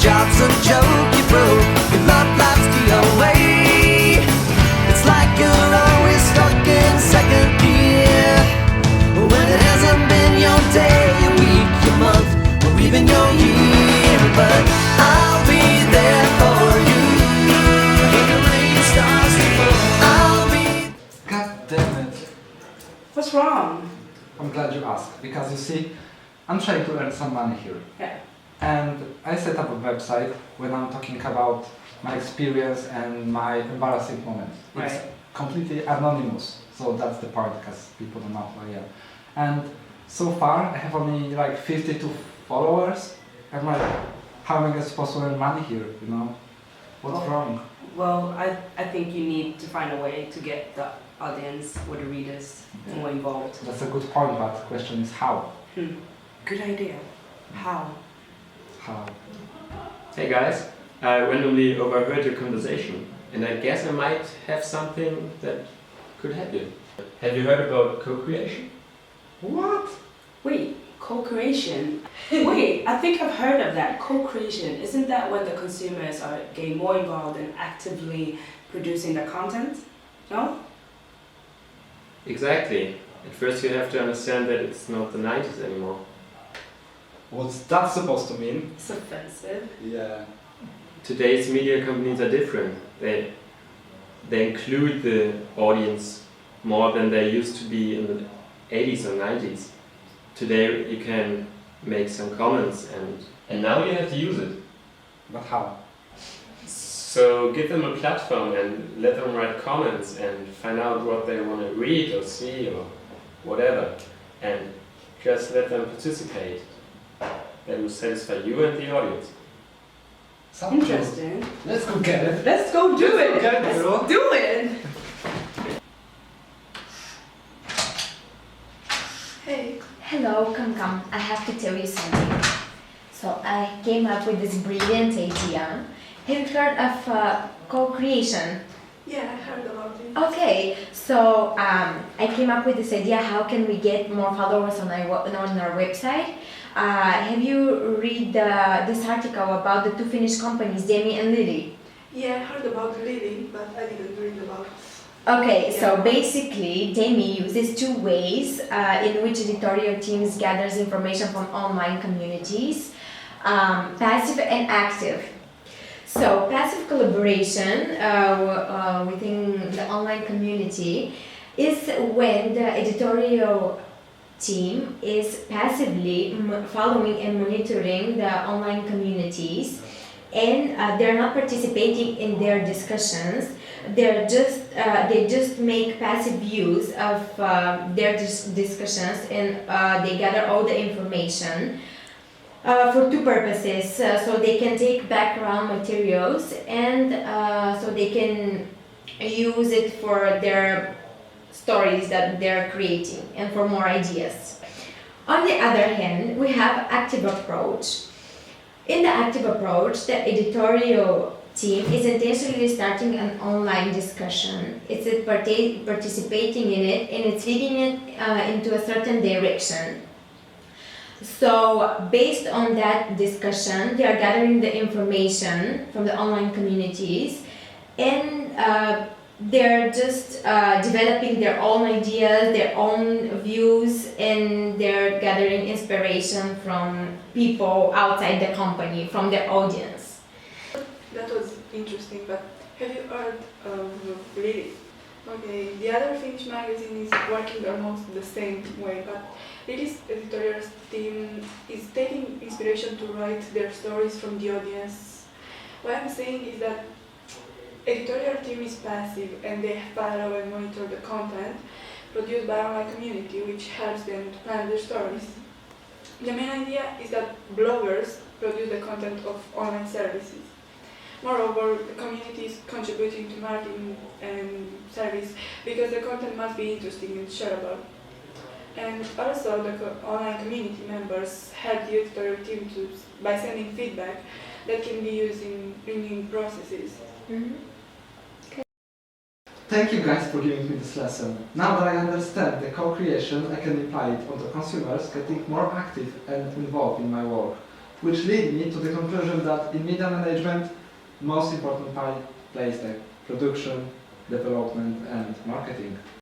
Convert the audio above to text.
job's a joke you broke, your love life's the away. It's like you're always stuck in second gear, when it hasn't been your day, your week, your month, or even your year. But I'll be there for you when the rain starts to fall. I'll be... God damn it. What's wrong? I'm glad you asked, because you see, I'm trying to earn some money here. Yeah. And I set up a website when I'm talking about my experience and my embarrassing moments. It's Right. completely anonymous, so that's the part, because people don't know who I am. And so far, I have only like 52 followers. I'm like, how am I supposed to earn money here, you know? What's wrong? Well, I think you need to find a way to get the audience or the readers more involved. That's a good point, but the question is how? Good idea. How? How? Hey guys, I randomly overheard your conversation and I guess I might have something that could help you. Have you heard about co-creation? What? Wait, co-creation? Wait, I think I've heard of that. Co-creation, isn't that when the consumers are getting more involved in actively producing the content? No? Exactly. At first you have to understand that it's not the 90s anymore. What's that supposed to mean? It's offensive. Yeah. Today's media companies are different. They include the audience more than they used to be in the 80s or 90s. Today you can make some comments and now you have to use it. But how? So give them a platform and let them write comments and find out what they want to read or see or whatever. And just let them participate. That will satisfy you and the audience. Sounds Interesting. cool. Let's go get it. Let's go do it! Get it, Let's bro. do it! Hey. Hello, come. I have to tell you something. So I came up with this brilliant idea. Have you heard of co-creation? Yeah, I heard about it. Okay, so I came up with this idea. How can we get more followers on our website? Have you read this article about the two Finnish companies, Demi and Lily? Yeah, I heard about Lily, but I didn't read about. Okay, Yeah. so basically Demi uses two ways in which editorial teams gathers information from online communities, passive and active. So passive collaboration within the online community is when the editorial team is passively following and monitoring the online communities, and they're not participating in their discussions. They just make passive use of their discussions, and they gather all the information for two purposes. So they can take background materials, and so they can use it for their stories that they're creating and for more ideas. On the other hand, we have active approach. In the active approach, the editorial team is intentionally starting an online discussion. It's participating in it, and it's leading it into a certain direction. So based on that discussion, they are gathering the information from the online communities, and they're just developing their own ideas, their own views, and they're gathering inspiration from people outside the company, from their audience. That was interesting, but have you heard of Lily? Okay, the other Finnish magazine is working almost the same way, but Lily's editorial team is taking inspiration to write their stories from the audience. What I'm saying is that editorial team is passive and they follow and monitor the content produced by online community, which helps them to plan their stories. The main idea is that bloggers produce the content of online services. Moreover, the community is contributing to marketing and service because the content must be interesting and shareable. And also, the online community members help the editorial team by sending feedback that can be used in renewing processes. Thank you guys for giving me this lesson. Now that I understand the co-creation, I can apply it on the consumers getting more active and involved in my work. which lead me to the conclusion that in media management, most important part plays the production, development and marketing.